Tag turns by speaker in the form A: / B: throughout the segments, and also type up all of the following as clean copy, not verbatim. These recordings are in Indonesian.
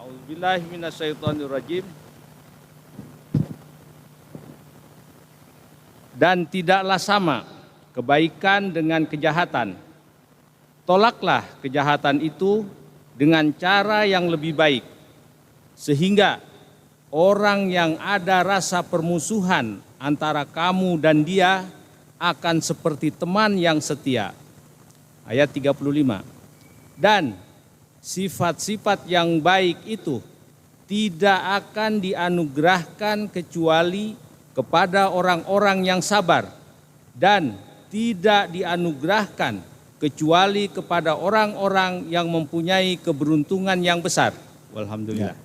A: A'udzubillahi minasyaitonirrajim. Dan tidaklah sama kebaikan dengan kejahatan. Tolaklah kejahatan itu dengan cara yang lebih baik, sehingga orang yang ada rasa permusuhan antara kamu dan dia akan seperti teman yang setia. Ayat 35. Dan sifat-sifat yang baik itu tidak akan dianugerahkan kecuali kepada orang-orang yang sabar, dan tidak dianugerahkan kecuali kepada orang-orang yang mempunyai keberuntungan yang besar. Walhamdulillah.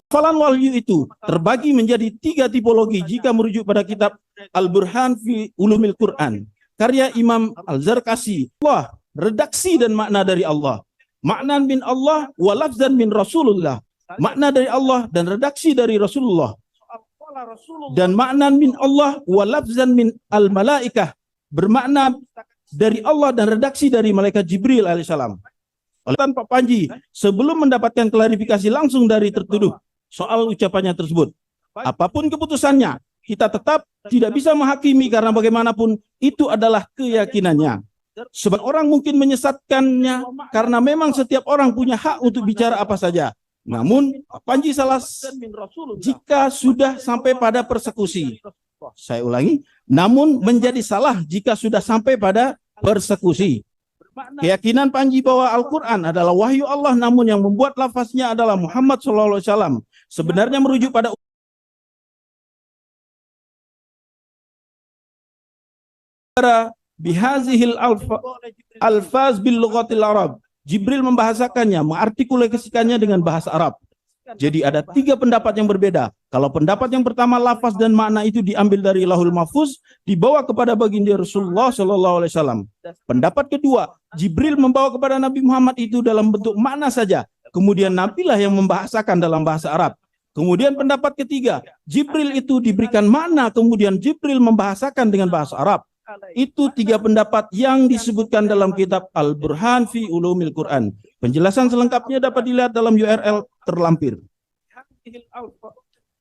B: Hafalan wahyu itu terbagi menjadi 3 tipologi jika merujuk pada kitab Al-Burhan fi Ulumil Quran, karya Imam Al-Zarkasi. Allah, redaksi dan makna dari Allah. Maknan min Allah wa lafzan min Rasulullah. Makna dari Allah dan redaksi dari Rasulullah. Dan maknan min Allah wa lafzan min al-malaikah, bermakna dari Allah dan redaksi dari malaikat Jibril alaihissalam. Oleh Pak Panji, sebelum mendapatkan klarifikasi langsung dari tertuduh soal ucapannya tersebut, apapun keputusannya, kita tetap tidak bisa menghakimi karena bagaimanapun itu adalah keyakinannya. Sebab orang mungkin menyesatkannya karena memang setiap orang punya hak untuk bicara apa saja. Namun, Panji salah jika sudah sampai pada persekusi. Saya ulangi, namun menjadi salah jika sudah sampai pada persekusi. Keyakinan Panji bahwa Al-Quran adalah wahyu Allah, namun yang membuat lafaznya adalah Muhammad SAW, sebenarnya merujuk pada bihazihil alfaz bil lughatil Arab. Jibril membahasakannya, mengartikulasikannya dengan bahasa Arab. Jadi ada 3 pendapat yang berbeda. Kalau pendapat yang pertama, lafaz dan makna itu diambil dari Lauhul Mahfuz, dibawa kepada baginda Rasulullah SAW. Pendapat kedua, Jibril membawa kepada Nabi Muhammad itu dalam bentuk makna saja. Kemudian Nabilah yang membahasakan dalam bahasa Arab. Kemudian pendapat ketiga, Jibril itu diberikan makna, kemudian Jibril membahasakan dengan bahasa Arab. Itu 3 pendapat yang disebutkan dalam kitab Al-Burhan fi Ulumil Quran. Penjelasan selengkapnya dapat dilihat dalam URL terlampir.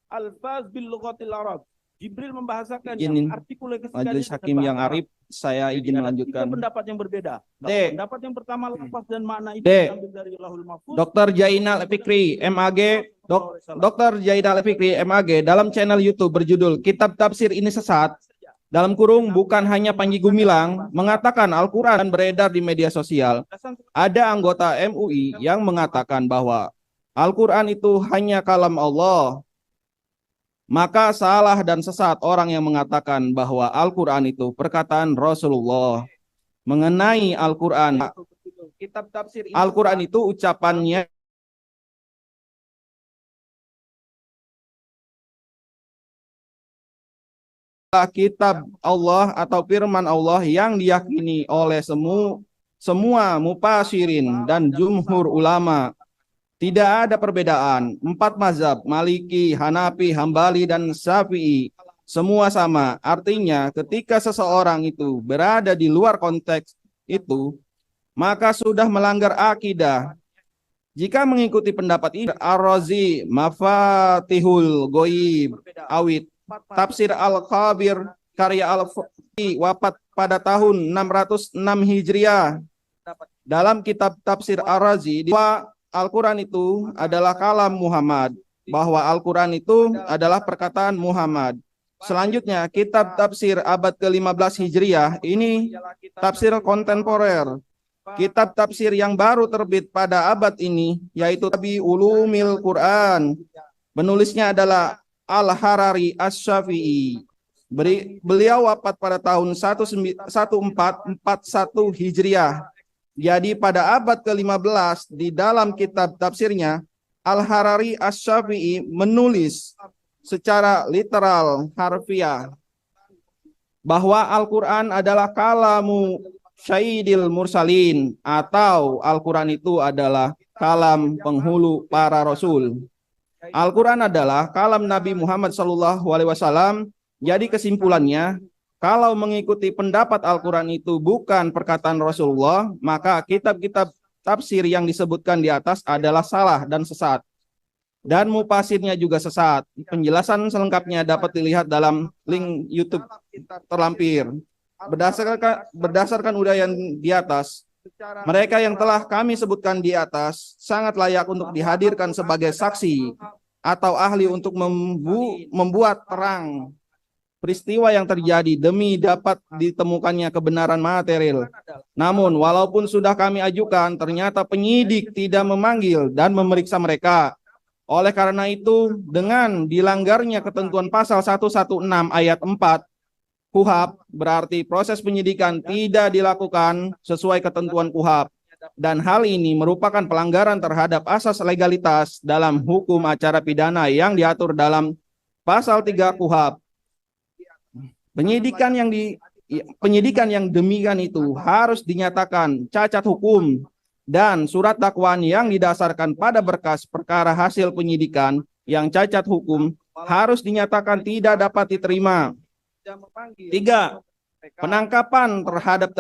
B: Alfaz bil lughatil Arab. Jibril membahasakan
C: Majelis Hakim yang arif, saya izin melanjutkan.
B: Pendapat yang berbeda.
C: D.
B: Pendapat yang pertama, lafaz dan makna itu
C: D.
B: diambil dari Lauhul Mahfuz.
C: Dr. Jainal Fikri, MAG, Dr. Jainal Fikri, MAG, dalam channel YouTube berjudul Kitab Tafsir Ini Sesat, dalam kurung bukan hanya Panji Gumilang, mengatakan Al-Quran beredar di media sosial. Ada anggota MUI yang mengatakan bahwa Al-Quran itu hanya kalam Allah. Maka salah dan sesat orang yang mengatakan bahwa Al-Quran itu perkataan Rasulullah. Mengenai Al-Quran, kitab tafsir Al-Quran itu ucapannya kitab Allah atau firman Allah yang diyakini oleh semua mufasirin dan jumhur ulama. Tidak ada perbedaan. 4 mazhab, Maliki, Hanafi, Hambali, dan Syafi'i, semua sama. Artinya ketika seseorang itu berada di luar konteks itu, maka sudah melanggar akidah. Jika mengikuti pendapat ini, Ar-Razi, Mafatihul Ghaib, Awit, Tafsir Al-Khabir, karya Al-Fuqi, wafat pada tahun 606 Hijriah. Dalam kitab Tafsir Ar-Razi, Al-Quran itu adalah kalam Muhammad, bahwa Al-Quran itu adalah perkataan Muhammad. Selanjutnya, kitab Tafsir abad ke-15 Hijriah, ini tafsir kontemporer. Kitab tafsir yang baru terbit pada abad ini, yaitu Tabi Ulumil Quran. Penulisnya adalah Al-Harari Asy-Syafi'i. Beliau wafat pada tahun 1441 Hijriah. Jadi pada abad ke-15 di dalam kitab tafsirnya, Al-Harari Asy-Syafi'i menulis secara literal harfiah bahwa Al-Quran adalah kalamu Sayyidil Mursalin, atau Al-Quran itu adalah kalam penghulu para rasul. Al-Quran adalah kalam Nabi Muhammad SAW. Jadi kesimpulannya, kalau mengikuti pendapat Al-Quran itu bukan perkataan Rasulullah, maka kitab-kitab tafsir yang disebutkan di atas adalah salah dan sesat. dan mufasirnya juga sesat. Penjelasan selengkapnya dapat dilihat dalam link YouTube terlampir. Berdasarkan uraian di atas, mereka yang telah kami sebutkan di atas sangat layak untuk dihadirkan sebagai saksi atau ahli untuk membuat terang peristiwa yang terjadi demi dapat ditemukannya kebenaran material. Namun, walaupun sudah kami ajukan, ternyata penyidik tidak memanggil dan memeriksa mereka. Oleh karena itu, dengan dilanggarnya ketentuan pasal 116 ayat 4 KUHP, berarti proses penyidikan tidak dilakukan sesuai ketentuan KUHP. Dan hal ini merupakan pelanggaran terhadap asas legalitas dalam hukum acara pidana yang diatur dalam pasal 3 KUHP. Penyidikan yang demikian itu harus dinyatakan cacat hukum, dan surat dakwaan yang didasarkan pada berkas perkara hasil penyidikan yang cacat hukum harus dinyatakan tidak dapat diterima. 3. Penangkapan terhadap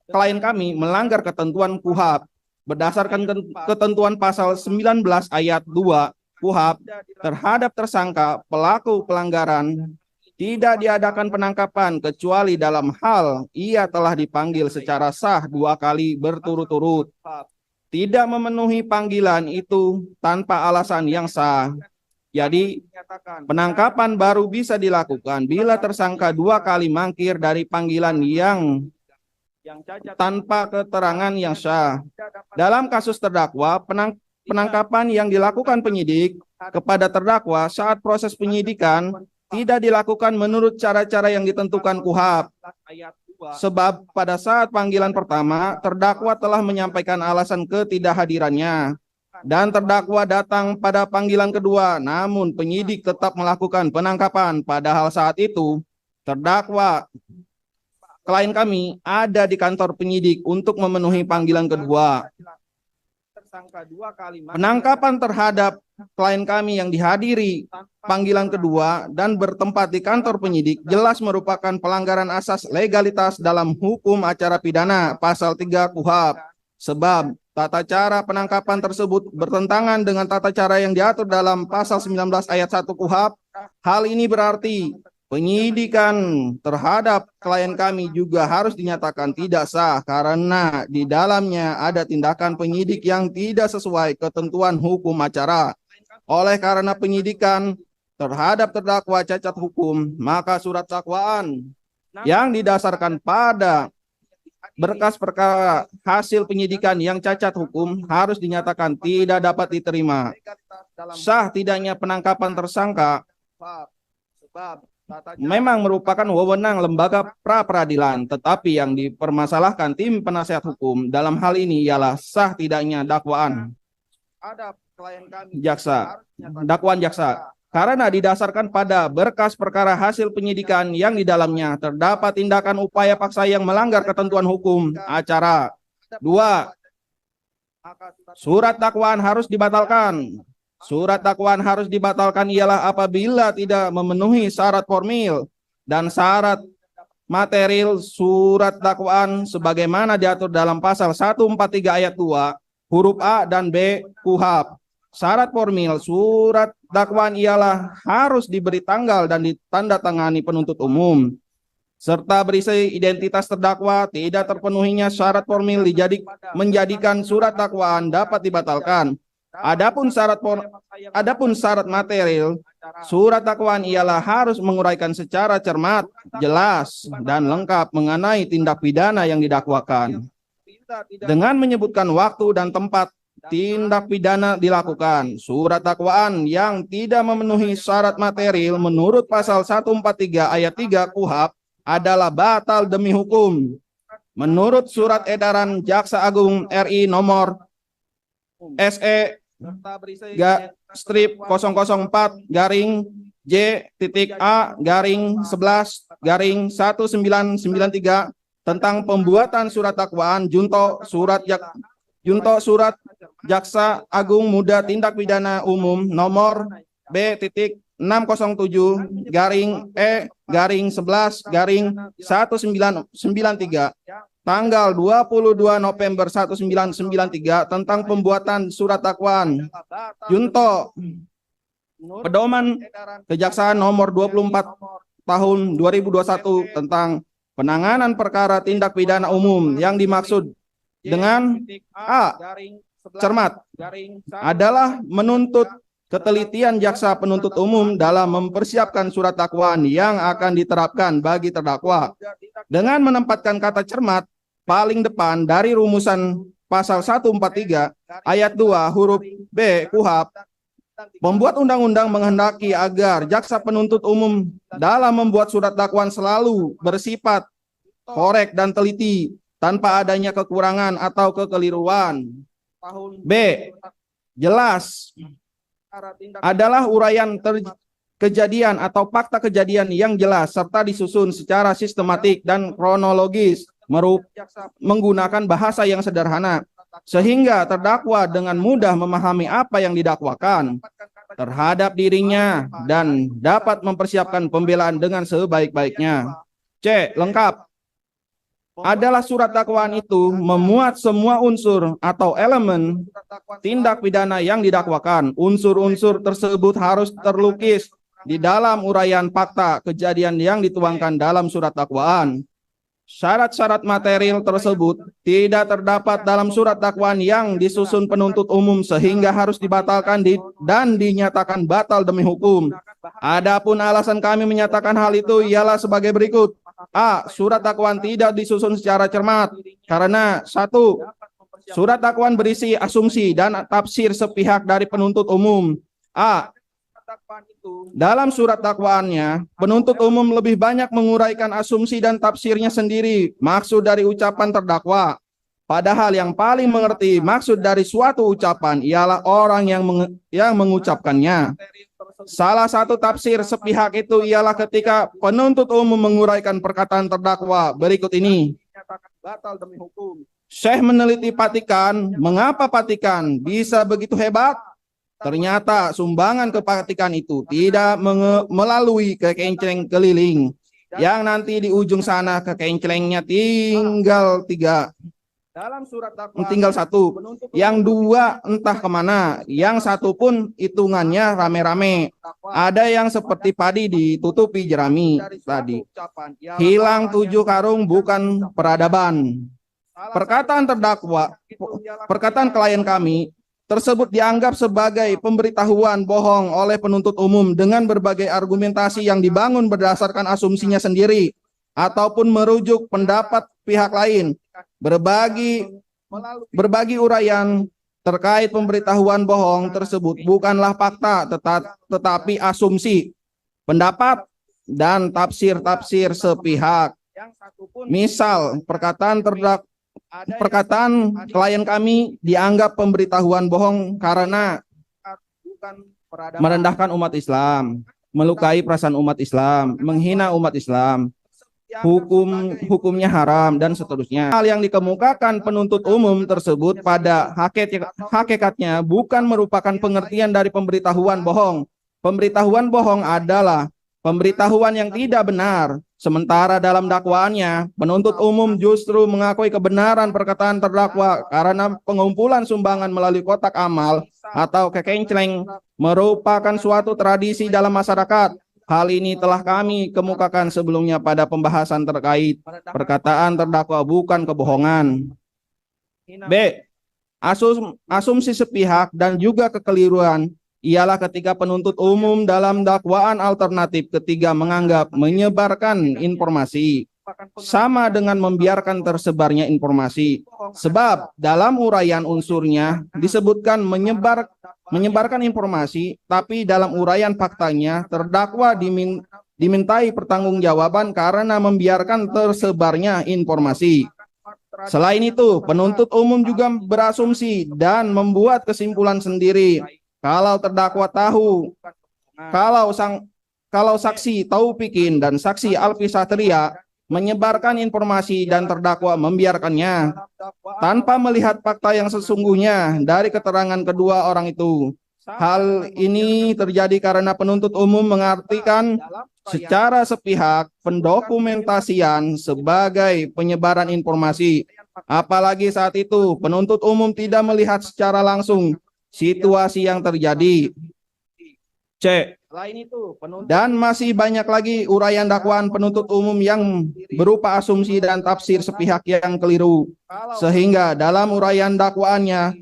C: klien kami melanggar ketentuan KUHP. Berdasarkan ketentuan pasal 19 ayat 2 KUHP, terhadap tersangka pelaku pelanggaran tidak diadakan penangkapan kecuali dalam hal ia telah dipanggil secara sah 2 kali berturut-turut. Tidak memenuhi panggilan itu tanpa alasan yang sah. Jadi, penangkapan baru bisa dilakukan bila tersangka 2 kali mangkir dari panggilan yang tanpa keterangan yang sah. Dalam kasus terdakwa, penangkapan yang dilakukan penyidik kepada terdakwa saat proses penyidikan tidak dilakukan menurut cara-cara yang ditentukan KUHP. Sebab pada saat panggilan pertama, terdakwa telah menyampaikan alasan ketidakhadirannya. Dan terdakwa datang pada panggilan kedua, namun penyidik tetap melakukan penangkapan. Padahal saat itu, terdakwa klien kami ada di kantor penyidik untuk memenuhi panggilan kedua. Penangkapan terhadap klien kami yang dihadiri panggilan kedua dan bertempat di kantor penyidik jelas merupakan pelanggaran asas legalitas dalam hukum acara pidana pasal 3 KUHP. Sebab tata cara penangkapan tersebut bertentangan dengan tata cara yang diatur dalam pasal 19 ayat 1 KUHP. Hal ini berarti penyidikan terhadap klien kami juga harus dinyatakan tidak sah karena di dalamnya ada tindakan penyidik yang tidak sesuai ketentuan hukum acara. Oleh karena penyidikan terhadap terdakwa cacat hukum, maka surat dakwaan yang didasarkan pada berkas perkara hasil penyidikan yang cacat hukum harus dinyatakan tidak dapat diterima. Sah tidaknya penangkapan tersangka memang merupakan wewenang lembaga pra-peradilan, tetapi yang dipermasalahkan tim penasihat hukum dalam hal ini ialah sah tidaknya dakwaan dakwaan jaksa. Karena didasarkan pada berkas perkara hasil penyidikan yang di dalamnya terdapat tindakan upaya paksa yang melanggar ketentuan hukum acara. 2. Surat dakwaan harus dibatalkan. Surat dakwaan harus dibatalkan ialah apabila tidak memenuhi syarat formil dan syarat material surat dakwaan sebagaimana diatur dalam pasal 143 ayat 2 huruf A dan B KUHP. Syarat formil surat dakwaan ialah harus diberi tanggal dan ditandatangani penuntut umum, serta berisi identitas terdakwa. Tidak terpenuhinya syarat formil menjadikan surat dakwaan dapat dibatalkan. Adapun syarat material surat dakwaan ialah harus menguraikan secara cermat, jelas, dan lengkap mengenai tindak pidana yang didakwakan, dengan menyebutkan waktu dan tempat tindak pidana dilakukan. Surat dakwaan yang tidak memenuhi syarat material menurut pasal 143 ayat 3 KUHP adalah batal demi hukum. Menurut surat edaran Jaksa Agung RI nomor SE strip 004 garing J.A garing 11 garing 1993 tentang pembuatan surat dakwaan junto surat Jaksa Agung Muda Tindak Pidana Umum nomor B.607 garing E garing 11 garing 1993 tanggal 22 November 1993 tentang pembuatan surat dakwaan junto Pedoman Kejaksaan nomor 24 tahun 2021 tentang penanganan perkara tindak pidana umum yang dimaksud dengan A. Cermat adalah menuntut ketelitian jaksa penuntut umum dalam mempersiapkan surat dakwaan yang akan diterapkan bagi terdakwa dengan menempatkan kata cermat paling depan dari rumusan pasal 143 ayat 2 huruf B KUHP. Pembuat undang-undang menghendaki agar jaksa penuntut umum dalam membuat surat dakwaan selalu bersifat korek dan teliti tanpa adanya kekurangan atau kekeliruan. B. Jelas adalah uraian kejadian atau fakta kejadian yang jelas serta disusun secara sistematik dan kronologis menggunakan bahasa yang sederhana sehingga terdakwa dengan mudah memahami apa yang didakwakan terhadap dirinya dan dapat mempersiapkan pembelaan dengan sebaik-baiknya. C. Lengkap adalah surat dakwaan itu memuat semua unsur atau elemen tindak pidana yang didakwakan. Unsur-unsur tersebut harus terlukis di dalam uraian fakta kejadian yang dituangkan dalam surat dakwaan. Syarat-syarat material tersebut tidak terdapat dalam surat dakwaan yang disusun penuntut umum sehingga harus dibatalkan dan dinyatakan batal demi hukum. Adapun alasan kami menyatakan hal itu ialah sebagai berikut. A. Surat dakwaan tidak disusun secara cermat karena 1. Surat dakwaan berisi asumsi dan tafsir sepihak dari penuntut umum. A. Dalam surat dakwaannya, penuntut umum lebih banyak menguraikan asumsi dan tafsirnya sendiri, maksud dari ucapan terdakwa. Padahal yang paling mengerti maksud dari suatu ucapan ialah orang yang mengucapkannya. Salah satu tafsir sepihak itu ialah ketika penuntut umum menguraikan perkataan terdakwa berikut ini. Syekh meneliti Patikan, mengapa Patikan bisa begitu hebat? Ternyata sumbangan ke Patikan itu tidak melalui kekencleng keliling, yang nanti di ujung sana kekencelengnya tinggal 3. Dalam surat dakwaan tinggal 1, yang 2 entah kemana, yang 1 pun hitungannya rame-rame. Ada yang seperti padi ditutupi jerami tadi. Hilang 7 karung bukan peradaban. Perkataan terdakwa, perkataan klien kami tersebut dianggap sebagai pemberitahuan bohong oleh penuntut umum dengan berbagai argumentasi yang dibangun berdasarkan asumsinya sendiri ataupun merujuk pendapat pihak lain. Berbagi uraian terkait pemberitahuan bohong tersebut bukanlah fakta tetapi asumsi, pendapat, dan tafsir-tafsir sepihak. Misal, perkataan klien kami dianggap pemberitahuan bohong karena merendahkan umat Islam, melukai perasaan umat Islam, menghina umat Islam, hukumnya haram, dan seterusnya. Hal yang dikemukakan penuntut umum tersebut pada hakikatnya bukan merupakan pengertian dari pemberitahuan bohong. Pemberitahuan bohong adalah pemberitahuan yang tidak benar. Sementara dalam dakwaannya, penuntut umum justru mengakui kebenaran perkataan terdakwa karena pengumpulan sumbangan melalui kotak amal atau kekenceleng merupakan suatu tradisi dalam masyarakat. Hal ini telah kami kemukakan sebelumnya pada pembahasan terkait perkataan terdakwa bukan kebohongan. B. Asumsi sepihak dan juga kekeliruan ialah ketika penuntut umum dalam dakwaan alternatif ketiga menganggap menyebarkan informasi sama dengan membiarkan tersebarnya informasi. Sebab dalam uraian unsurnya disebutkan menyebarkan informasi, tapi dalam uraian faktanya terdakwa dimintai pertanggungjawaban karena membiarkan tersebarnya informasi. Selain itu, penuntut umum juga berasumsi dan membuat kesimpulan sendiri. Kalau terdakwa tahu, kalau saksi Taufikin dan saksi Alfi Satria menyebarkan informasi dan terdakwa membiarkannya tanpa melihat fakta yang sesungguhnya dari keterangan kedua orang itu. Hal ini terjadi karena penuntut umum mengartikan secara sepihak pendokumentasian sebagai penyebaran informasi. Apalagi saat itu penuntut umum tidak melihat secara langsung situasi yang terjadi. C. Dan masih banyak lagi uraian dakwaan penuntut umum yang berupa asumsi dan tafsir sepihak yang keliru. Sehingga dalam uraian dakwaannya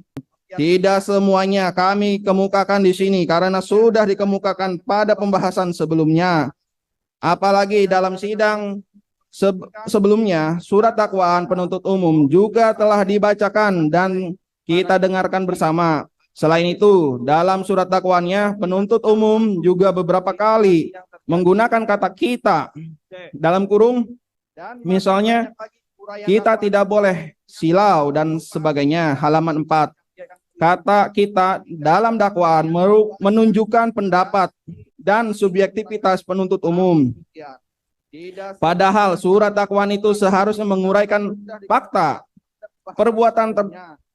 C: tidak semuanya kami kemukakan di sini karena sudah dikemukakan pada pembahasan sebelumnya. Apalagi dalam sidang sebelumnya surat dakwaan penuntut umum juga telah dibacakan dan kita dengarkan bersama. Selain itu, dalam surat dakwaannya penuntut umum juga beberapa kali menggunakan kata kita dalam kurung, misalnya kita tidak boleh silau dan sebagainya, halaman 4. Kata kita dalam dakwaan menunjukkan pendapat dan subjektivitas penuntut umum. Padahal surat dakwaan itu seharusnya menguraikan fakta perbuatan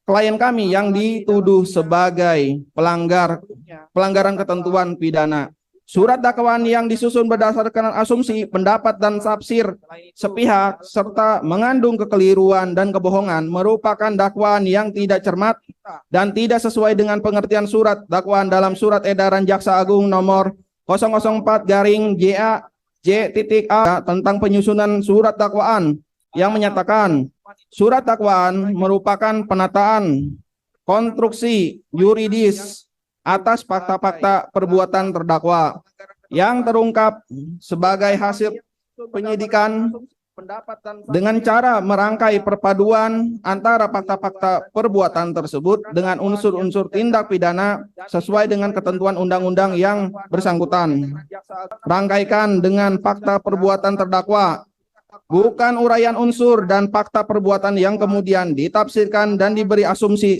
C: klien kami yang dituduh sebagai pelanggaran ketentuan pidana. Surat dakwaan yang disusun berdasarkan asumsi, pendapat dan tafsir sepihak serta mengandung kekeliruan dan kebohongan merupakan dakwaan yang tidak cermat dan tidak sesuai dengan pengertian surat dakwaan dalam surat edaran Jaksa Agung nomor 004/JA J.A tentang penyusunan surat dakwaan yang menyatakan surat dakwaan merupakan penataan konstruksi yuridis atas fakta-fakta perbuatan terdakwa yang terungkap sebagai hasil penyidikan dengan cara merangkai perpaduan antara fakta-fakta perbuatan tersebut dengan unsur-unsur tindak pidana sesuai dengan ketentuan undang-undang yang bersangkutan. Rangkaikan dengan fakta perbuatan terdakwa, bukan uraian unsur dan fakta perbuatan yang kemudian ditafsirkan dan diberi asumsi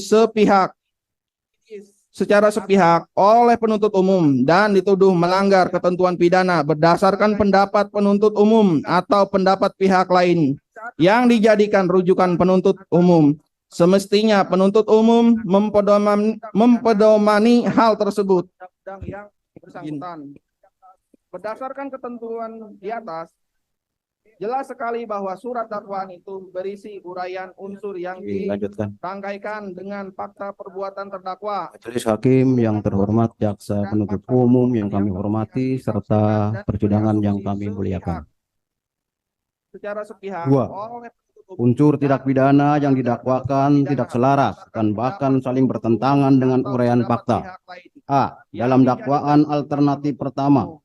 C: secara sepihak oleh penuntut umum dan dituduh melanggar ketentuan pidana berdasarkan pendapat penuntut umum atau pendapat pihak lain yang dijadikan rujukan penuntut umum. Semestinya penuntut umum mempedomani hal tersebut. Berdasarkan ketentuan di atas, jelas sekali bahwa surat dakwaan itu berisi uraian unsur yang dirangkaikan dengan fakta perbuatan terdakwa.
D: Majelis Hakim yang terhormat, jaksa penuntut umum yang kami hormati, serta persidangan yang kami muliakan.
C: Secara sepihak,
D: unsur tindak pidana yang didakwakan tidak selaras dan bahkan saling bertentangan dengan uraian fakta. A. Dalam dakwaan alternatif pertama,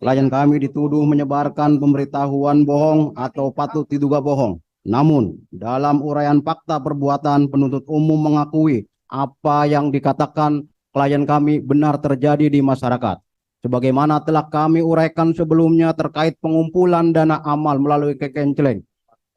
D: klien kami dituduh menyebarkan pemberitahuan bohong atau patut diduga bohong. Namun, dalam uraian fakta perbuatan, penuntut umum mengakui apa yang dikatakan klien kami benar terjadi di masyarakat. Sebagaimana telah kami uraikan sebelumnya terkait pengumpulan dana amal melalui kekenceleng.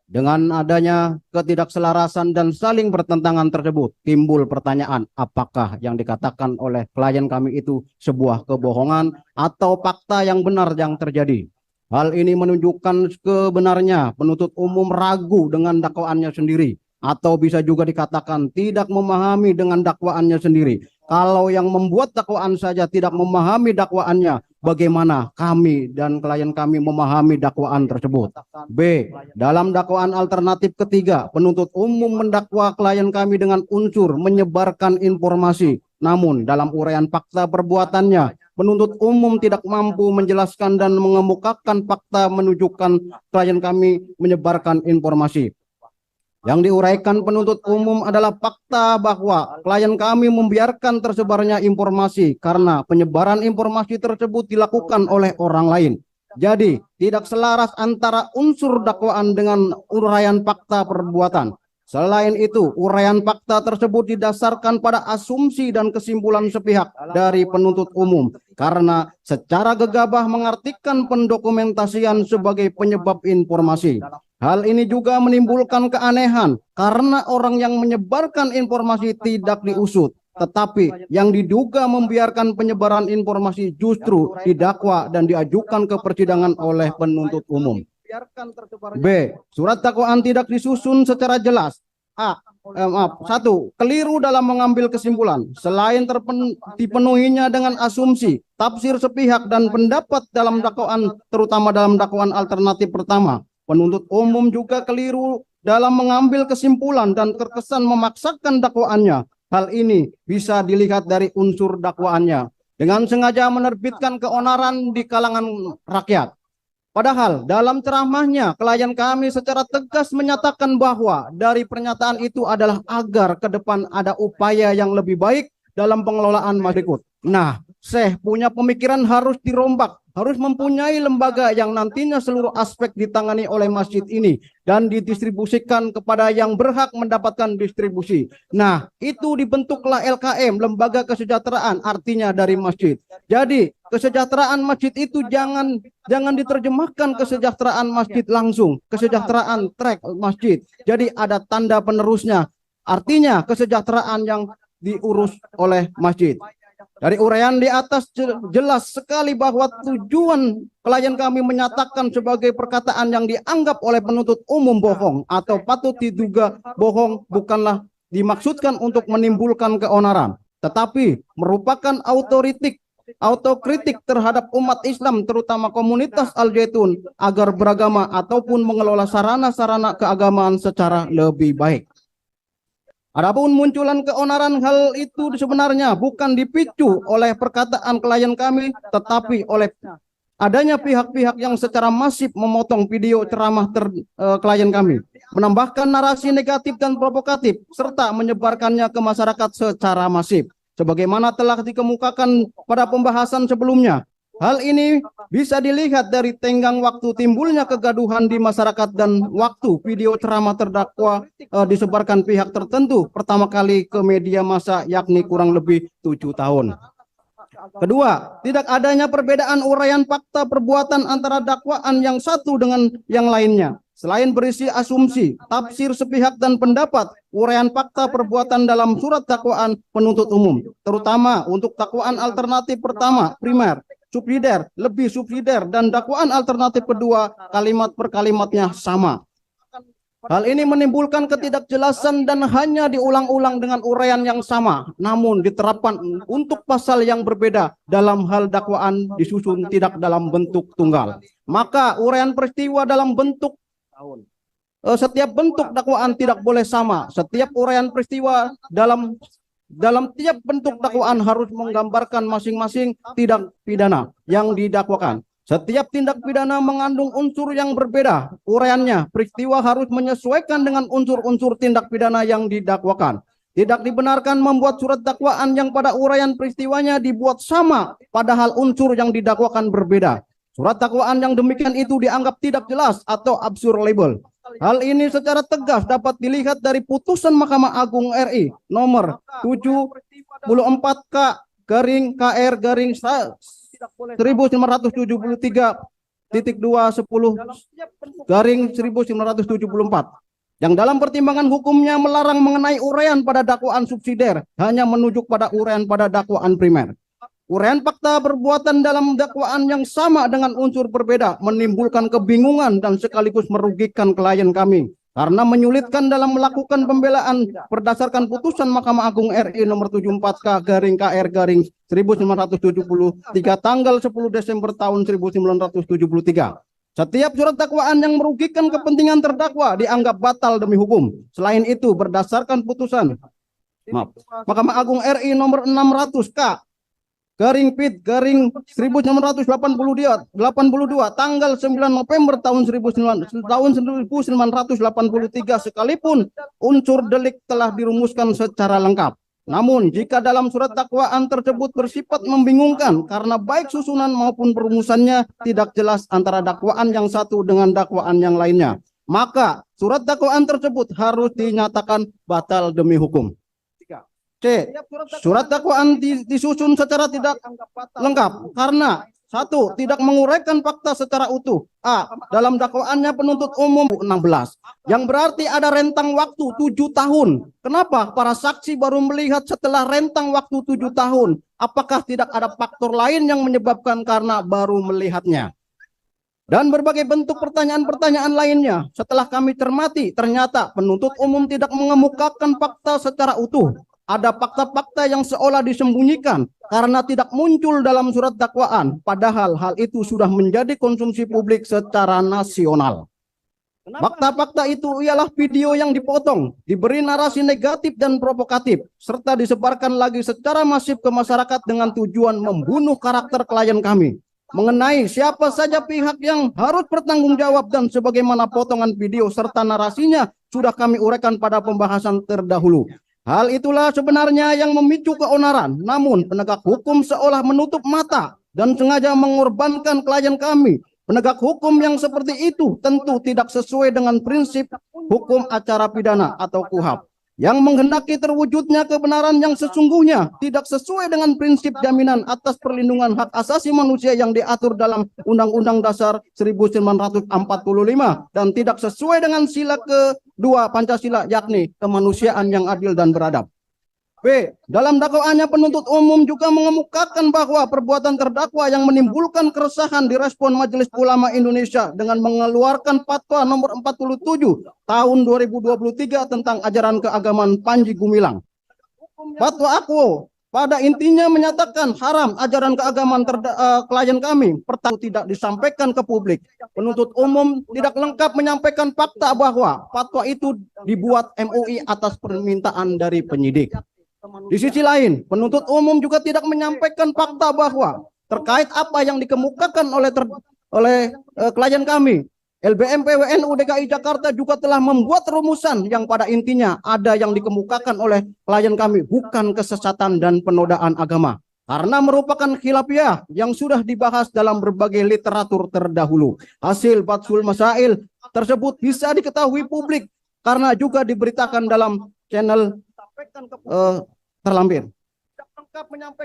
D: Dengan adanya ketidakselarasan dan saling bertentangan tersebut, timbul pertanyaan apakah yang dikatakan oleh klien kami itu sebuah kebohongan atau fakta yang benar yang terjadi. Hal ini menunjukkan kebenarnya penuntut umum ragu dengan dakwaannya sendiri, atau bisa juga dikatakan tidak memahami dengan dakwaannya sendiri. Kalau yang membuat dakwaan saja tidak memahami dakwaannya, bagaimana kami dan klien kami memahami dakwaan tersebut? B. Dalam dakwaan alternatif ketiga, penuntut umum mendakwa klien kami dengan unsur menyebarkan informasi. Namun dalam uraian fakta perbuatannya, penuntut umum tidak mampu menjelaskan dan mengemukakan fakta menunjukkan klien kami menyebarkan informasi. Yang diuraikan penuntut umum adalah fakta bahwa klien kami membiarkan tersebarnya informasi karena penyebaran informasi tersebut dilakukan oleh orang lain. Jadi, tidak selaras antara unsur dakwaan dengan uraian fakta perbuatan. Selain itu, uraian fakta tersebut didasarkan pada asumsi dan kesimpulan sepihak dari penuntut umum karena secara gegabah mengartikan pendokumentasian sebagai penyebab informasi. Hal ini juga menimbulkan keanehan karena orang yang menyebarkan informasi tidak diusut, tetapi yang diduga membiarkan penyebaran informasi justru didakwa dan diajukan ke persidangan oleh penuntut umum. B. Surat dakwaan tidak disusun secara jelas. Satu, keliru dalam mengambil kesimpulan. Selain dipenuhinya dengan asumsi, tafsir sepihak dan pendapat dalam dakwaan, terutama dalam dakwaan alternatif pertama, penuntut umum juga keliru dalam mengambil kesimpulan dan terkesan memaksakan dakwaannya. Hal ini bisa dilihat dari unsur dakwaannya. dengan sengaja menerbitkan keonaran di kalangan rakyat. Padahal dalam ceramahnya klien kami secara tegas menyatakan bahwa dari pernyataan itu adalah agar ke depan ada upaya yang lebih baik dalam pengelolaan masjid. Nah, Syekh punya pemikiran harus dirombak, harus mempunyai lembaga yang nantinya seluruh aspek ditangani oleh masjid ini dan didistribusikan kepada yang berhak mendapatkan distribusi. Nah, itu dibentuklah LKM, Lembaga Kesejahteraan, artinya dari masjid. Jadi, kesejahteraan masjid itu jangan diterjemahkan kesejahteraan masjid langsung, kesejahteraan trek masjid. Jadi ada tanda penerusnya. Artinya kesejahteraan yang diurus oleh masjid. Dari uraian di atas jelas sekali bahwa tujuan klien kami menyatakan sebagai perkataan yang dianggap oleh penuntut umum bohong atau patut diduga bohong bukanlah dimaksudkan untuk menimbulkan keonaran, tetapi merupakan autokritik terhadap umat Islam terutama komunitas Al-Zaitun agar beragama ataupun mengelola sarana-sarana keagamaan secara lebih baik. Adapun munculan keonaran hal itu sebenarnya bukan dipicu oleh perkataan klien kami, tetapi oleh adanya pihak-pihak yang secara masif memotong video ceramah klien kami, menambahkan narasi negatif dan provokatif, serta menyebarkannya ke masyarakat secara masif. Sebagaimana telah dikemukakan pada pembahasan sebelumnya, hal ini bisa dilihat dari tenggang waktu timbulnya kegaduhan di masyarakat dan waktu video ceramah terdakwa disebarkan pihak tertentu pertama kali ke media massa, yakni kurang lebih 7 tahun. Kedua, tidak adanya perbedaan uraian fakta perbuatan antara dakwaan yang satu dengan yang lainnya. Selain berisi asumsi, tafsir sepihak dan pendapat, uraian fakta perbuatan dalam surat dakwaan penuntut umum, terutama untuk dakwaan alternatif pertama, primer, subsidiar, lebih subsidiar, dan dakwaan alternatif kedua, kalimat per kalimatnya sama. Hal ini menimbulkan ketidakjelasan dan hanya diulang-ulang dengan uraian yang sama, namun diterapkan untuk pasal yang berbeda dalam hal dakwaan disusun tidak dalam bentuk tunggal. Maka uraian peristiwa dalam bentuk setiap bentuk dakwaan tidak boleh sama. Setiap uraian peristiwa dalam tiap bentuk dakwaan harus menggambarkan masing-masing tindak pidana yang didakwakan. Setiap tindak pidana mengandung unsur yang berbeda. Uraiannya, peristiwa harus menyesuaikan dengan unsur-unsur tindak pidana yang didakwakan. Tidak dibenarkan membuat surat dakwaan yang pada uraian peristiwanya dibuat sama, padahal unsur yang didakwakan berbeda. Surat dakwaan yang demikian itu dianggap tidak jelas atau absurd. Hal ini secara tegas dapat dilihat dari putusan Mahkamah Agung RI nomor 74K/KR/210/1974 yang dalam pertimbangan hukumnya melarang mengenai uraian pada dakwaan subsidiar, hanya menunjuk pada uraian pada dakwaan primer. Uraian fakta perbuatan dalam dakwaan yang sama dengan unsur berbeda menimbulkan kebingungan dan sekaligus merugikan klien kami karena menyulitkan dalam melakukan pembelaan berdasarkan putusan Mahkamah Agung RI nomor 74K/KR/1973 tanggal 10 Desember tahun 1973. Setiap surat dakwaan yang merugikan kepentingan terdakwa dianggap batal demi hukum. Selain itu, berdasarkan putusan Mahkamah Agung RI nomor 600K/PIT/1982 tanggal 9 November tahun 1983 sekalipun unsur delik telah dirumuskan secara lengkap. Namun jika dalam surat dakwaan tersebut bersifat membingungkan karena baik susunan maupun perumusannya tidak jelas antara dakwaan yang satu dengan dakwaan yang lainnya, maka surat dakwaan tersebut harus dinyatakan batal demi hukum. C. Surat dakwaan disusun secara tidak lengkap karena 1. Tidak menguraikan fakta secara utuh. A. Dalam dakwaannya penuntut umum 16, yang berarti ada rentang waktu 7 tahun. Kenapa para saksi baru melihat setelah rentang waktu 7 tahun? Apakah tidak ada faktor lain yang menyebabkan karena baru melihatnya? Dan berbagai bentuk pertanyaan-pertanyaan lainnya. Setelah kami cermati, ternyata penuntut umum tidak mengemukakan fakta secara utuh. Ada fakta-fakta yang seolah disembunyikan karena tidak muncul dalam surat dakwaan, padahal hal itu sudah menjadi konsumsi publik secara nasional. Fakta-fakta itu ialah video yang dipotong, diberi narasi negatif dan provokatif, serta disebarkan lagi secara masif ke masyarakat dengan tujuan membunuh karakter klien kami. Mengenai siapa saja pihak yang harus bertanggung jawab dan sebagaimana potongan video serta narasinya sudah kami uraikan pada pembahasan terdahulu. Hal itulah sebenarnya yang memicu keonaran, namun penegak hukum seolah menutup mata dan sengaja mengorbankan klien kami. Penegak hukum yang seperti itu tentu tidak sesuai dengan prinsip hukum acara pidana atau KUHP. Yang menghendaki terwujudnya kebenaran yang sesungguhnya tidak sesuai dengan prinsip jaminan atas perlindungan hak asasi manusia yang diatur dalam Undang-Undang Dasar 1945 dan tidak sesuai dengan sila kedua Pancasila, yakni kemanusiaan yang adil dan beradab. B. Dalam dakwaannya penuntut umum juga mengemukakan bahwa perbuatan terdakwa yang menimbulkan keresahan direspon Majelis Ulama Indonesia dengan mengeluarkan Fatwa nomor 47 tahun 2023 tentang ajaran keagamaan Panji Gumilang. Fatwa aku pada intinya menyatakan haram ajaran keagamaan klien kami. Pertama, tidak disampaikan ke publik. Penuntut umum tidak lengkap menyampaikan fakta bahwa fatwa itu dibuat MUI atas permintaan dari penyidik. Di sisi lain, penuntut umum juga tidak menyampaikan fakta bahwa terkait apa yang dikemukakan oleh klien kami, LBM PWNU DKI Jakarta juga telah membuat rumusan yang pada intinya ada yang dikemukakan oleh klien kami bukan kesesatan dan penodaan agama, karena merupakan khilafiyah yang sudah dibahas dalam berbagai literatur terdahulu. Hasil Batsul Masail tersebut bisa diketahui publik karena juga diberitakan dalam channel terlampir.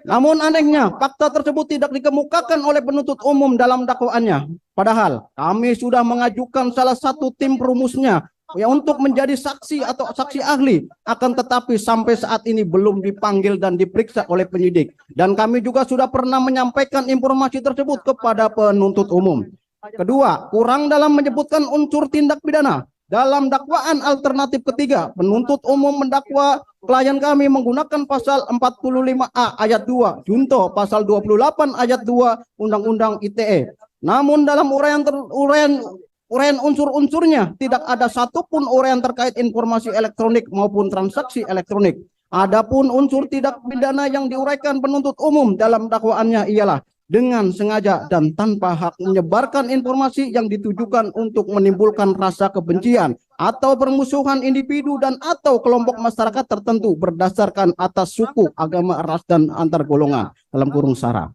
D: Namun anehnya, fakta tersebut tidak dikemukakan oleh penuntut umum dalam dakwaannya. Padahal kami sudah mengajukan salah satu tim perumusnya untuk menjadi saksi atau saksi ahli. Akan tetapi sampai saat ini belum dipanggil dan diperiksa oleh penyidik. Dan kami juga sudah pernah menyampaikan informasi tersebut kepada penuntut umum. Kedua, kurang dalam menyebutkan unsur tindak pidana. Dalam dakwaan alternatif ketiga, penuntut umum mendakwa klien kami menggunakan pasal 45A ayat 2, junto pasal 28 ayat 2 Undang-Undang ITE. Namun dalam uraian unsur-unsurnya tidak ada satupun uraian terkait informasi elektronik maupun transaksi elektronik. Adapun unsur tindak pidana yang diuraikan penuntut umum dalam dakwaannya ialah dengan sengaja dan tanpa hak menyebarkan informasi yang ditujukan untuk menimbulkan rasa kebencian atau permusuhan individu dan atau kelompok masyarakat tertentu berdasarkan atas suku, agama, ras, dan antar golongan dalam kurung SARA.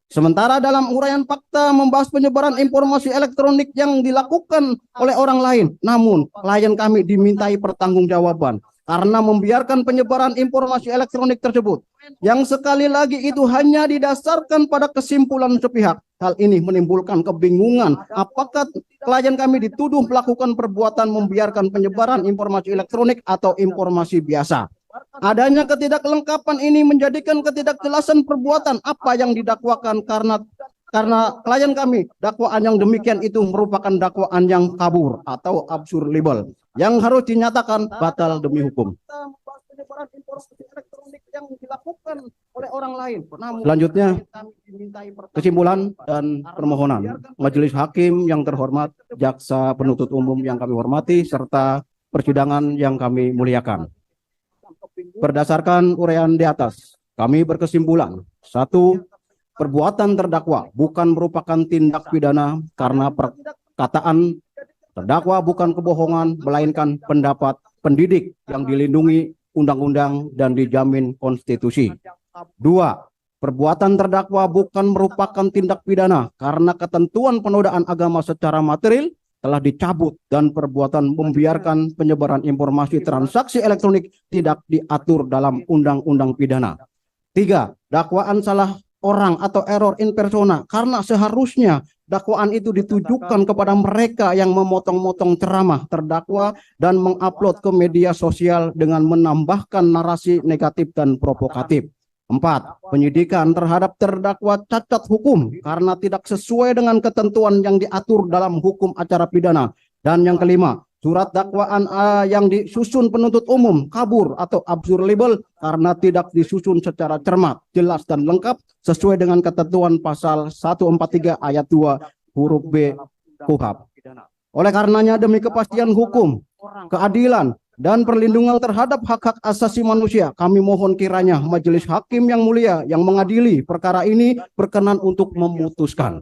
D: Sementara dalam uraian fakta membahas penyebaran informasi elektronik yang dilakukan oleh orang lain, namun klien kami dimintai pertanggungjawaban karena membiarkan penyebaran informasi elektronik tersebut, yang sekali lagi itu hanya didasarkan pada kesimpulan sepihak. Hal ini menimbulkan kebingungan apakah klien kami dituduh melakukan perbuatan membiarkan penyebaran informasi elektronik atau informasi biasa. Adanya ketidaklengkapan ini menjadikan ketidakjelasan perbuatan apa yang didakwakan karena klien kami dakwaan yang demikian itu merupakan dakwaan yang kabur atau absurd libel yang harus dinyatakan batal demi hukum. Selanjutnya, kesimpulan dan permohonan Majelis Hakim yang terhormat, jaksa penuntut umum yang kami hormati, serta persidangan yang kami muliakan. Berdasarkan uraian di atas, kami berkesimpulan: 1. Perbuatan terdakwa bukan merupakan tindak pidana karena perkataan terdakwa bukan kebohongan, melainkan pendapat pendidik yang dilindungi undang-undang dan dijamin konstitusi. 2. Perbuatan terdakwa bukan merupakan tindak pidana karena ketentuan penodaan agama secara material telah dicabut dan perbuatan membiarkan penyebaran informasi transaksi elektronik tidak diatur dalam undang-undang pidana. 3. Dakwaan salah orang atau error in persona karena seharusnya dakwaan itu ditujukan kepada mereka yang memotong-motong ceramah terdakwa dan mengupload ke media sosial dengan menambahkan narasi negatif dan provokatif. 4. Penyidikan terhadap terdakwa cacat hukum karena tidak sesuai dengan ketentuan yang diatur dalam hukum acara pidana. Dan yang kelima, surat dakwaan yang disusun penuntut umum kabur atau absurd libel karena tidak disusun secara cermat, jelas dan lengkap sesuai dengan ketentuan pasal 143 ayat 2 huruf B KUHP. Oleh karenanya demi kepastian hukum, keadilan, dan perlindungan terhadap hak-hak asasi manusia, kami mohon kiranya Majelis Hakim yang mulia yang mengadili perkara ini berkenan untuk memutuskan.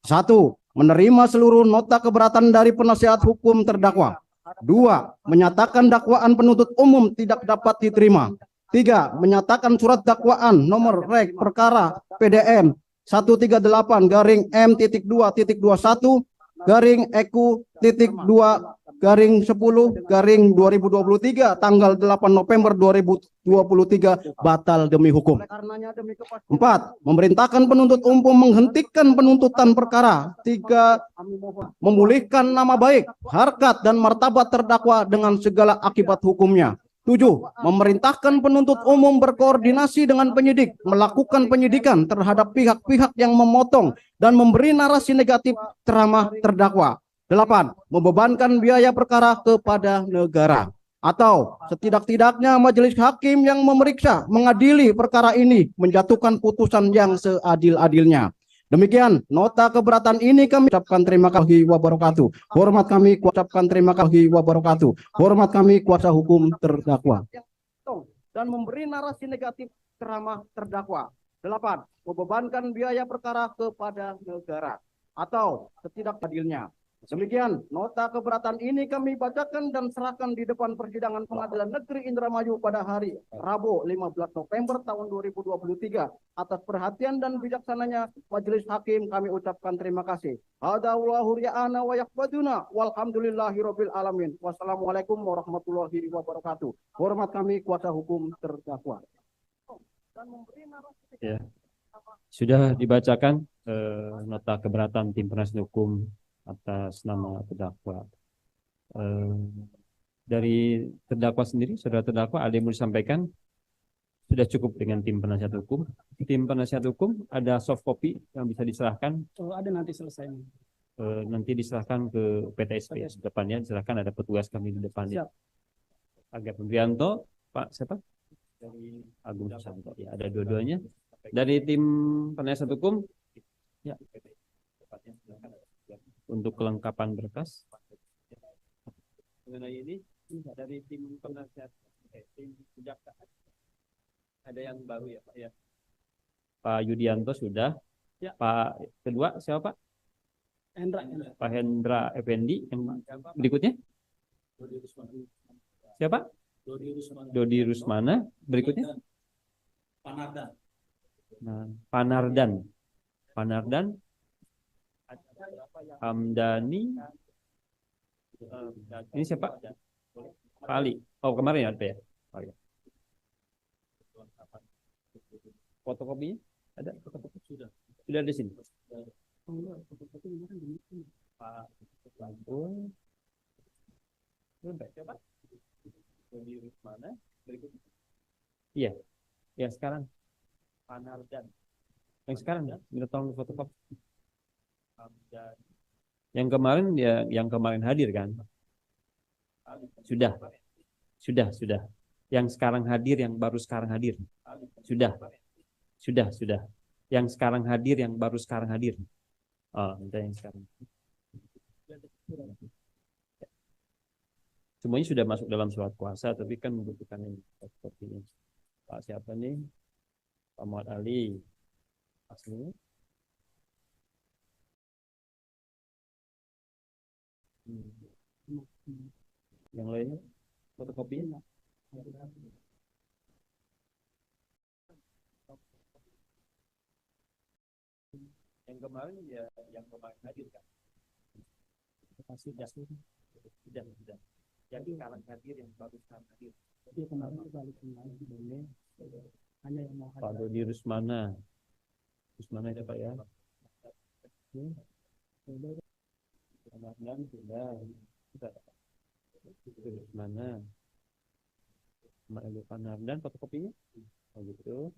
D: 1. Menerima seluruh nota keberatan dari penasihat hukum terdakwa. 2. Menyatakan dakwaan penuntut umum tidak dapat diterima. 3. Menyatakan surat dakwaan nomor rek perkara PDM 138-M.2.21 garing EKU.2-10-2023 tanggal 8 November 2023 batal demi hukum. 4. Memerintahkan penuntut umum menghentikan penuntutan perkara. 3. Memulihkan nama baik, harkat, dan martabat terdakwa dengan segala akibat hukumnya. 7. Memerintahkan penuntut umum berkoordinasi dengan penyidik melakukan penyidikan terhadap pihak-pihak yang memotong dan memberi narasi negatif ceramah terdakwa. 8. Membebankan biaya perkara kepada negara. Atau setidak-tidaknya majelis hakim yang memeriksa mengadili perkara ini menjatuhkan putusan yang seadil-adilnya. Demikian nota keberatan ini kami ucapkan terima kasih wabarakatuh. Hormat kami ucapkan terima kasih wabarakatuh. Hormat kami kuasa hukum terdakwa. Dan memberi narasi negatif ceramah terdakwa. 8. Membebankan biaya perkara kepada negara atau setidak-adilnya. Demikian nota keberatan ini kami bacakan dan serahkan di depan persidangan Pengadilan Negeri Indramayu pada hari Rabu 15 November tahun 2023. Atas perhatian dan bijaksananya majelis hakim kami ucapkan terima kasih. Hadallahu riya'ana wa yakbaduna walhamdulillahirabbil alamin. Wassalamualaikum warahmatullahi wabarakatuh. Hormat kami kuasa hukum terdakwa.
E: Ya. Sudah dibacakan nota keberatan tim penasihat hukum atas nama terdakwa. Dari terdakwa sendiri, saudara terdakwa, ada yang mau disampaikan? Sudah cukup dengan tim penasihat hukum. Tim penasihat hukum ada soft copy yang bisa diserahkan.
F: Ada nanti selesai.
E: Nanti diserahkan ke PTSP di depannya. Diserahkan ada petugas kami di depannya. Aga Pembrianto, Pak siapa? Dari Agung Susanto. Ya, ada dua-duanya. Dari tim penasihat hukum, ya. Untuk kelengkapan berkas. Mengenai ini dari tim penasihat, tim kejaksaan ada yang baru ya Pak ya. Pak Yudianto sudah. Ya. Pak kedua siapa Pak?
F: Hendra.
E: Pak Hendra Effendi. Yang berikutnya? Siapa? Dodi Rusmana. Berikutnya?
B: Panardan.
E: Nah, Panardan. Panardan. Hamdani. Ini siapa? Pak Ali. Oh, kemarin ada ya? Oh, ya. Fotokopinya ada? Fotokopi sudah di sini. Pak Lampung. Siapa? Di mana? Berikutnya. Iya. Ya sekarang. Panardan. Yang sekarang ya, minta tolong fotokopi. Yang kemarin ya, yang kemarin hadir kan? Sudah. Yang sekarang hadir, yang baru sekarang hadir. Sudah. Yang sekarang hadir, yang baru sekarang hadir. Oh, minta yang sekarang. Semuanya sudah masuk dalam surat kuasa, tapi kan membutuhkan yang seperti ini. Pak siapa nih? Pak Muhammad Ali. Aslinya? Yang lainnya fotokopinya. Yang kemarin ya, yang kemarin hadir kan. Sudah. Jadi sekarang hadir, yang baru sekarang hadir.
F: Iya kemarin itu balik lagi boleh. Hanya yang mau
E: Pak Dodi Rusmana. Rusmana itu Pak ya. Ramadan sudah. Mana? Pak Nardan fotokopinya? Oh gitu.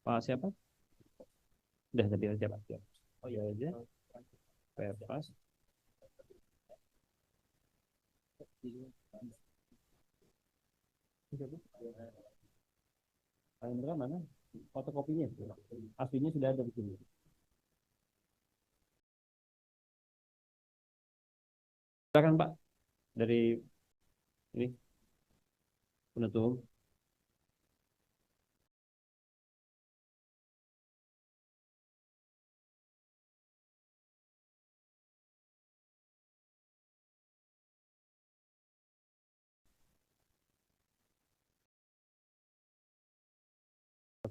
E: Pak siapa? Udah tadi aja Pak. Oh ya aja. Perpas. Pak Indra mana? Fotokopinya. Aslinya sudah ada di sini. Silakan Pak dari ini penutup umum.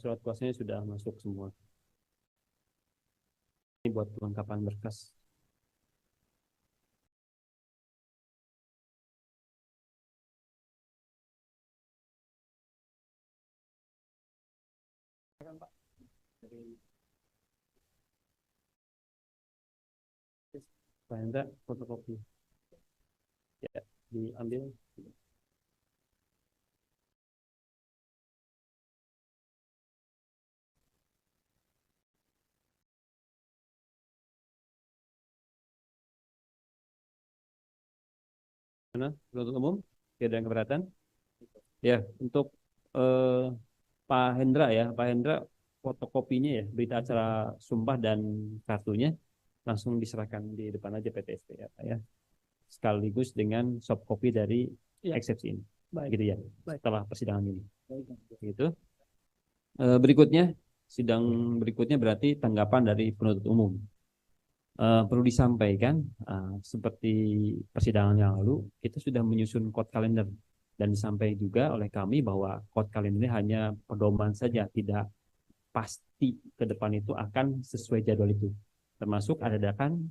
E: Surat kuasanya sudah masuk semua. Ini buat kelengkapan berkas. Pak Hendra, fotokopi. Ya, diambil. Mana? Penuntut umum? Tidak ada yang keberatan? Ya, untuk Pak Hendra ya, Pak Hendra fotokopinya ya, berita acara sumpah dan kartunya langsung diserahkan di depan aja PTSP ya, Pak ya. Sekaligus dengan soft copy dari eksepsi ini.
F: Baik.
E: Gitu ya.
F: Baik.
E: Setelah persidangan ini.
F: Baik.
E: Gitu. Berikutnya, sidang berikutnya berarti tanggapan dari penuntut umum. Perlu disampaikan, seperti persidangan yang lalu, kita sudah menyusun code kalender dan disampaikan juga oleh kami bahwa code kalender ini hanya pedoman saja, tidak pasti ke depan itu akan sesuai jadwal itu. Termasuk adakan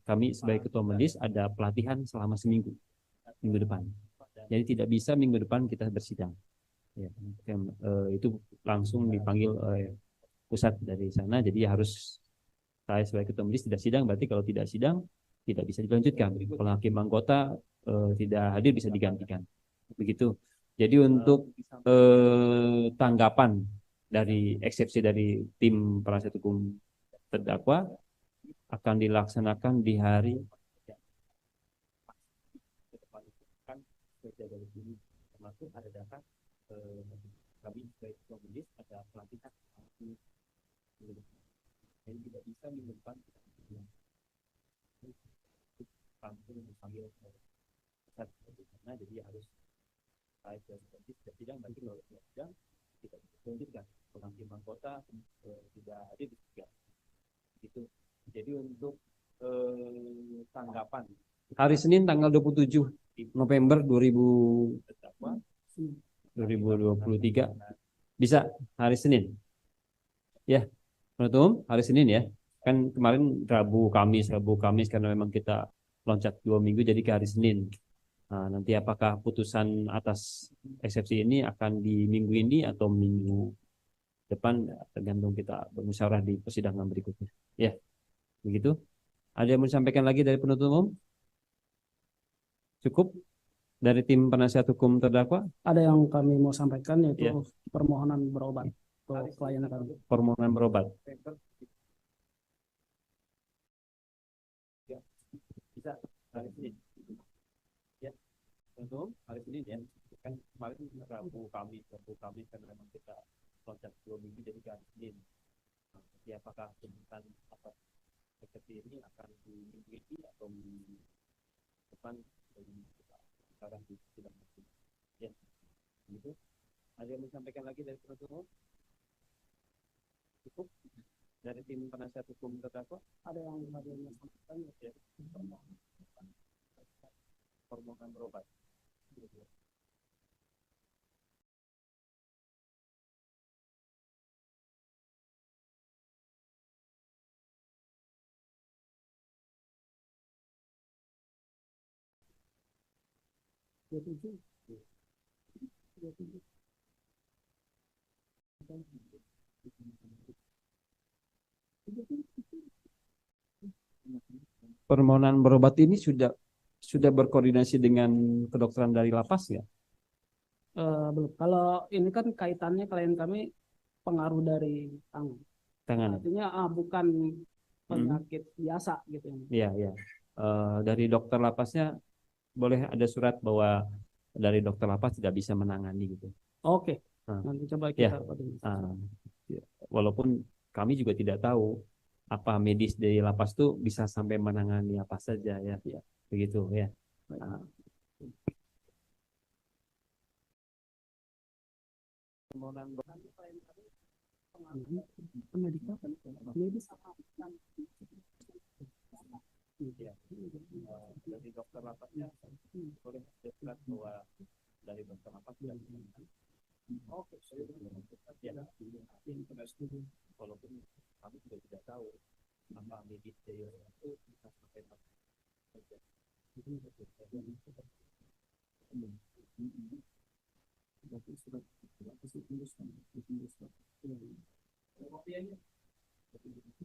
E: kami sebagai ketua majelis ada pelatihan selama seminggu minggu depan. Jadi tidak bisa minggu depan kita bersidang. Ya, itu langsung dipanggil pusat dari sana, jadi harus saya sebagai ketua majelis tidak sidang, berarti kalau tidak sidang tidak bisa dilanjutkan. Kalau hakim anggota tidak hadir bisa digantikan. Begitu. Jadi untuk tanggapan dari eksepsi dari tim penasihat hukum terdakwa akan dilaksanakan di hari termasuk ada data kami sebagai ketua majelis ada pelatihan jadi tidak bisa minggu depan langsung dipanggil karena jadi harus saya tidak sidang nanti kalau tidak sidang tidak dilanjutkan orang tim anggota tidak hadir juga gitu. Jadi untuk tanggapan hari Senin tanggal 27 November 2023 bisa hari Senin ya penutup hari Senin ya kan kemarin Rabu Kamis karena memang kita loncat 2 minggu jadi ke hari Senin. Nah, nanti apakah putusan atas eksepsi ini akan di minggu ini atau minggu depan tergantung kita bermusyawarah di persidangan berikutnya ya begitu. Ada yang mau disampaikan lagi dari penuntut umum? Cukup dari tim penasihat hukum terdakwa?
F: Ada yang kami mau sampaikan yaitu
E: Ya.
F: permohonan berobat untuk klien kami.
E: Permohonan berobat. Bisa hari Senin. Ya, untuk hari Senin ya. Kan kemarin Rabu Kamis kan memang kita loncat 2 minggu jadi hari Senin. Nah, jadi apakah tuntutan atas eksepsi ini akan di minggu ini atau minggu depan dari kita sekarang di sidang ya begitu. Ada yang disampaikan lagi dari penuntut umum? Cukup dari tim penasihat hukum terdakwa?
F: Ada yang mau sampaikan
E: Ya. Permohonan berobat. Permohonan berobat ini sudah berkoordinasi dengan kedokteran dari lapas ya?
F: belum. Kalau ini kan kaitannya klien kami pengaruh dari tangan.
E: Tangan.
F: Artinya bukan penyakit biasa gitu.
E: Iya, iya. Dari dokter lapasnya boleh ada surat bahwa dari dokter lapas tidak bisa menangani gitu.
F: Oke.
E: Nah,
F: Nanti coba
E: ya.
F: kita
E: Walaupun kami juga tidak tahu apa medis dari lapas itu bisa sampai menangani apa saja ya. begitu ya. Nah,
F: Pendidikan medis.
E: dari dokter lapasnya boleh dekat bahwa dari dokter lapas dan oke ya walaupun kami juga tidak tahu apa medis itu bisa sampai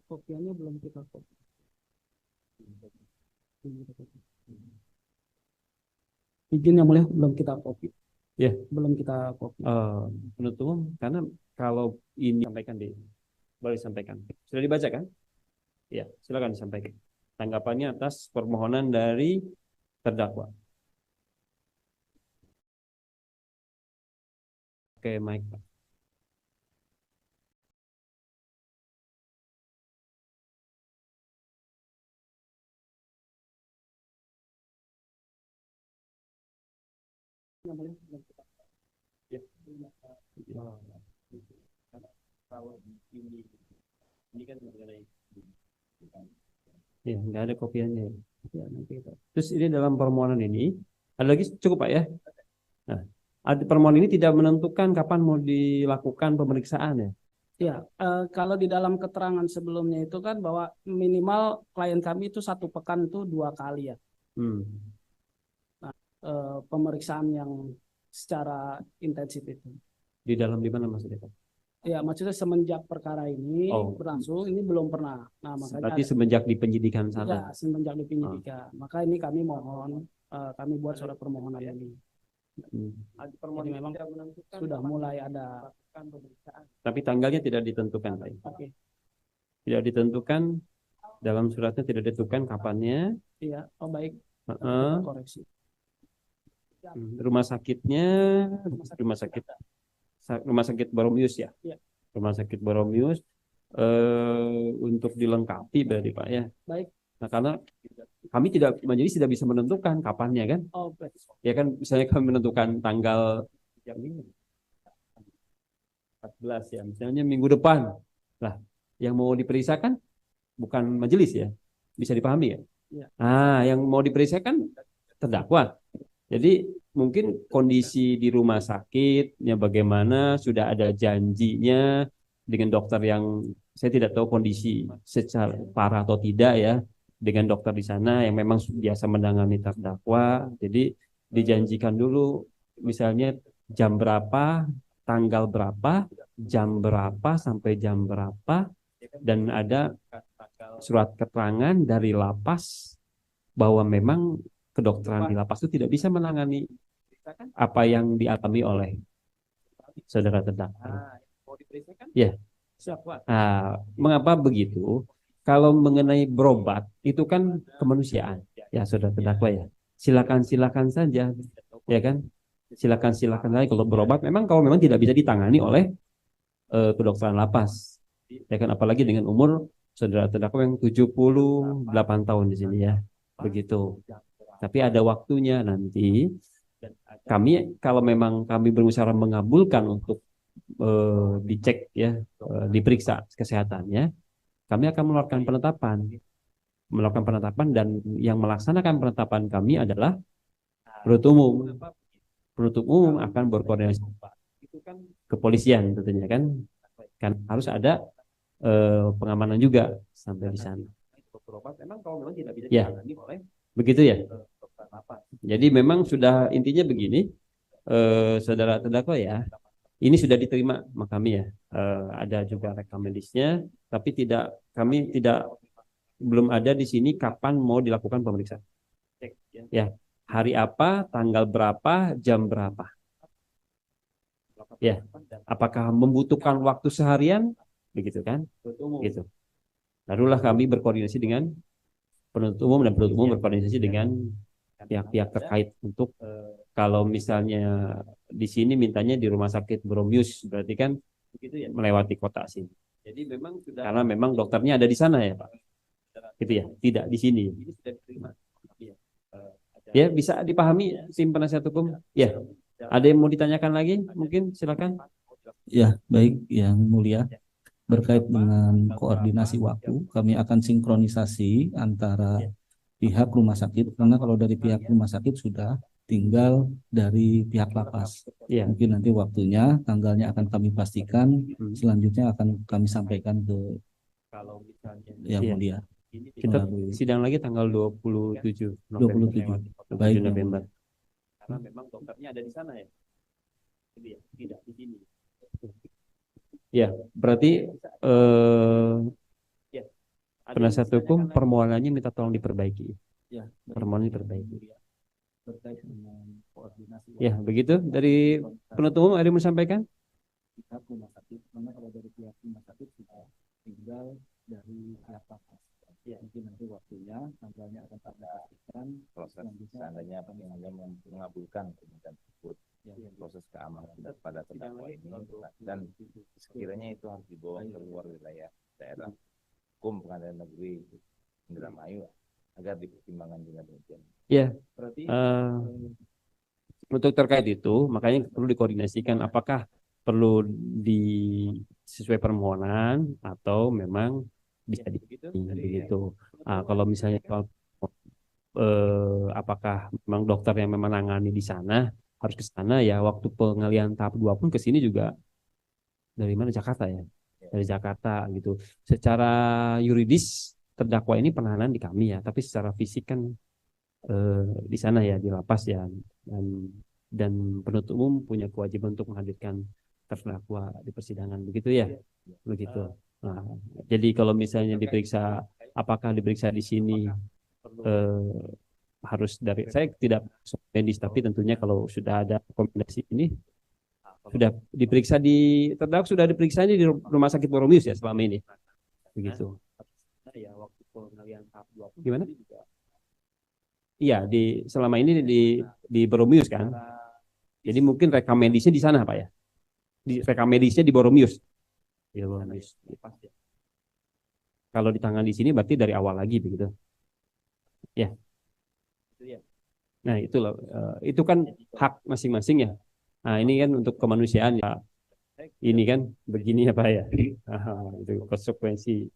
F: Kopiannya belum kita kopi. Izin yang mulia belum kita kopi.
E: Ya.
F: Belum kita kopi.
E: Menurut umum karena kalau ini sampaikan boleh sampaikan. Sudah dibaca kan? Ya, silakan disampaikan. Tanggapannya atas permohonan dari terdakwa. Oke, Mike. Ya. Kalau ini kan mengenai ya nggak ada kopiannya. Ya, nanti kita. Terus ini dalam permohonan ini ada lagi cukup Pak ya. Nah, ada permohonan ini tidak menentukan kapan mau dilakukan pemeriksaan ya.
F: Ya, kalau di dalam keterangan sebelumnya itu kan bahwa minimal klien kami itu 1 pekan itu 2 kali ya. Pemeriksaan yang secara intensif itu.
E: Di dalam di mana maksudnya Pak?
F: Ya, maksudnya semenjak perkara ini berlangsung ini belum pernah. Nah, makanya
E: berarti semenjak di penyidikan
F: ya,
E: sana.
F: semenjak di penyidikan. Maka ini kami mohon, kami buat surat permohonan ini. Jadi memang sudah mulai ada pemeriksaan.
E: Tapi tanggalnya tidak ditentukan Pak.
F: Oke.
E: Tidak ditentukan dalam suratnya tidak ditentukan kapannya.
F: Iya, oh baik. Koreksi.
E: Rumah sakitnya rumah sakit Boromius ya.
F: Ya.
E: Rumah sakit Boromius untuk dilengkapi berarti Pak ya.
F: Baik.
E: Nah, karena kami majelis tidak bisa menentukan kapannya kan.
F: Oh, baik.
E: Ya kan misalnya kami menentukan tanggal yang ini 14 ya, misalnya minggu depan. Lah, yang mau diperiksakan bukan majelis ya. Bisa dipahami ya?
F: Ya.
E: Nah, yang mau diperiksakan terdakwa. Jadi mungkin kondisi di rumah sakitnya bagaimana, sudah ada janjinya dengan dokter yang saya tidak tahu kondisi secara parah atau tidak ya, dengan dokter di sana yang memang biasa menangani terdakwa. Jadi dijanjikan dulu misalnya jam berapa, tanggal berapa, jam berapa sampai jam berapa, dan ada surat keterangan dari lapas bahwa memang kedokteran di lapas itu tidak bisa menangani apa yang dialami oleh saudara terdakwa. Ya. Mengapa begitu? Kalau mengenai berobat itu kan kemanusiaan, ya saudara terdakwa ya. Silakan saja, ya kan? Silakan saja kalau berobat. Kalau memang tidak bisa ditangani oleh kedokteran lapas, ya kan? Apalagi dengan umur saudara terdakwa yang 78 tahun di sini ya, begitu. Tapi ada waktunya nanti. Kami kalau memang kami berusaha mengabulkan untuk dicek ya, diperiksa kesehatannya, kami akan melakukan penetapan dan yang melaksanakan penetapan kami adalah penuntut umum. Penuntut umum akan berkoordinasi kepolisian tentunya kan harus ada pengamanan juga sampai di sana. Ya, begitu ya. Jadi memang sudah intinya begini, saudara terdakwa ya, ini sudah diterima sama kami ya, ada juga rekam medisnya, tapi kami belum ada di sini kapan mau dilakukan pemeriksaan. Ya, hari apa, tanggal berapa, jam berapa. Ya, apakah membutuhkan waktu seharian, begitu kan? Gitu. Barulah kami berkoordinasi dengan penuntut umum dan penuntut umum berkoordinasi dengan pihak-pihak terkait untuk kalau misalnya di sini mintanya di rumah sakit Boromius berarti kan melewati kota sini. Jadi memang karena memang dokternya ada di sana ya Pak. Gitu ya, tidak di sini. Ya, bisa dipahami tim penasihat hukum? Ya. Ada yang mau ditanyakan lagi? Mungkin silakan.
G: Ya, baik Yang Mulia. Berkait dengan koordinasi waktu, kami akan sinkronisasi antara pihak rumah sakit, karena kalau dari pihak rumah sakit sudah, tinggal dari pihak lapas.
E: Ya.
G: Mungkin nanti waktunya, tanggalnya akan kami pastikan, selanjutnya akan kami sampaikan ke Yang
E: Iya.
G: Mulia.
E: Kita
G: Melalui
E: sidang lagi tanggal 27
G: 27. Baik, Yang
E: November.
G: Mulia.
E: Karena memang dokternya ada di sana ya. Tidak di sini. Ya, berarti penasihat hukum permohonannya minta tolong diperbaiki.
G: Ya,
E: Permohonan diperbaiki.
G: berkait dengan koordinasi
E: Ya, begitu dari penutup umum ada yang mau disampaikan?
G: pihak rumah sakit, karena kalau dari pihak rumah sakit sudah, tinggal dari pihak lapas. Ya, mungkin nanti waktunya, tanggalnya akan kami pastikan.
H: Proses seandainya pengadilan mengabulkan permintaan tersebut, proses keamanan pada terdakwa ini, dan sekiranya itu harus dibawa ke luar wilayah daerah hukum pengadilan negeri Indramayu agar dipertimbangkan juga demikian.
E: Ya, untuk terkait itu makanya perlu dikoordinasikan apakah perlu sesuai permohonan atau memang bisa begitu. Kalau misalnya apakah memang dokter yang memang menangani di sana harus ke sana ya, waktu pengalihan tahap 2 pun ke sini juga dari mana, Jakarta ya, dari Jakarta gitu. Secara yuridis terdakwa ini penahanan di kami ya, tapi secara fisik kan di sana ya, di lapas ya, dan penuntut umum punya kewajiban untuk menghadirkan terdakwa di persidangan, begitu ya, begitu. Nah, jadi kalau misalnya diperiksa, apakah diperiksa di sini harus dari, saya tidak medis, tapi tentunya kalau sudah ada rekomendasi ini sudah diperiksa terdakwa sudah diperiksa ini di rumah sakit Boromius ya selama ini, begitu. Gimana? Iya, selama ini di Boromius kan. Jadi mungkin rekam medisnya di sana Pak ya. Rekam medisnya di Boromius. Ya, Boromius. Kalau ditangani di sini berarti dari awal lagi begitu. Ya. Nah, itulah itu kan hak masing-masing ya. Nah, ini kan untuk kemanusiaan ya. Ini kan begini ya Pak ya. Itu konsekuensi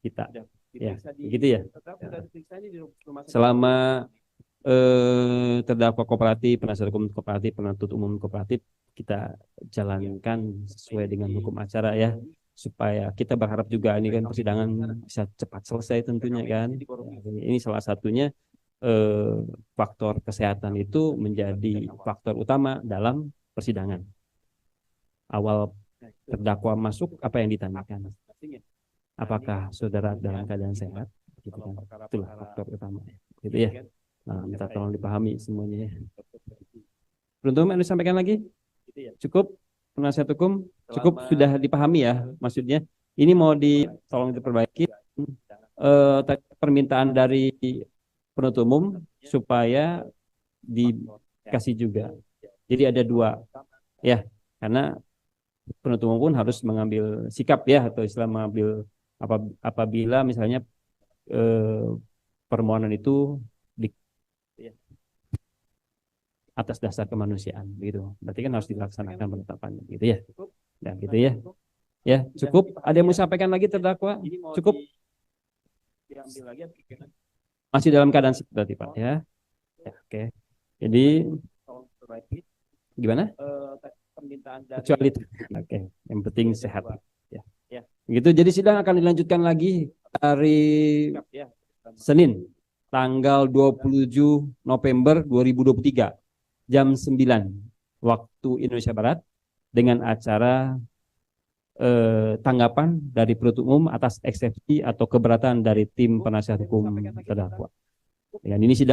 E: kita. Ya, begitu ya. Selama terdakwa kooperatif, penasihat hukum kooperatif, penuntut umum kooperatif, kita jalankan sesuai dengan hukum acara ya, supaya kita berharap juga ini kan persidangan bisa cepat selesai tentunya kan. Ini salah satunya faktor kesehatan itu menjadi faktor utama dalam persidangan. Awal terdakwa masuk, apa yang ditanyakan? Apakah saudara dalam keadaan sehat? Gitu kan. Itulah faktor utama. Gitu ya. Nah, minta tolong dipahami semuanya ya. Beruntung Anda sampaikan lagi? Cukup penasihat hukum? Cukup sudah dipahami ya maksudnya. Ini mau tolong diperbaiki permintaan dari penuntut umum supaya dikasih juga. Jadi ada 2 ya, karena penuntut umum pun harus mengambil sikap ya, atau istilah mengambil apabila misalnya permohonan itu atas dasar kemanusiaan gitu. Berarti kan harus dilaksanakan penetapannya gitu ya. Dan gitu ya. Ya, cukup. Ada yang mau sampaikan lagi terdakwa? Cukup. Masih dalam keadaan seperti Pak ya. Ya, oke. Jadi gimana? Kecuali itu. Oke, yang penting sehat. Ya. Begitu. Jadi sidang akan dilanjutkan lagi hari Senin tanggal 27 November 2023. Jam 9 waktu Indonesia Barat dengan acara tanggapan dari penuntut umum atas eksepsi atau keberatan dari tim penasihat hukum terdakwa. Dan ini sidang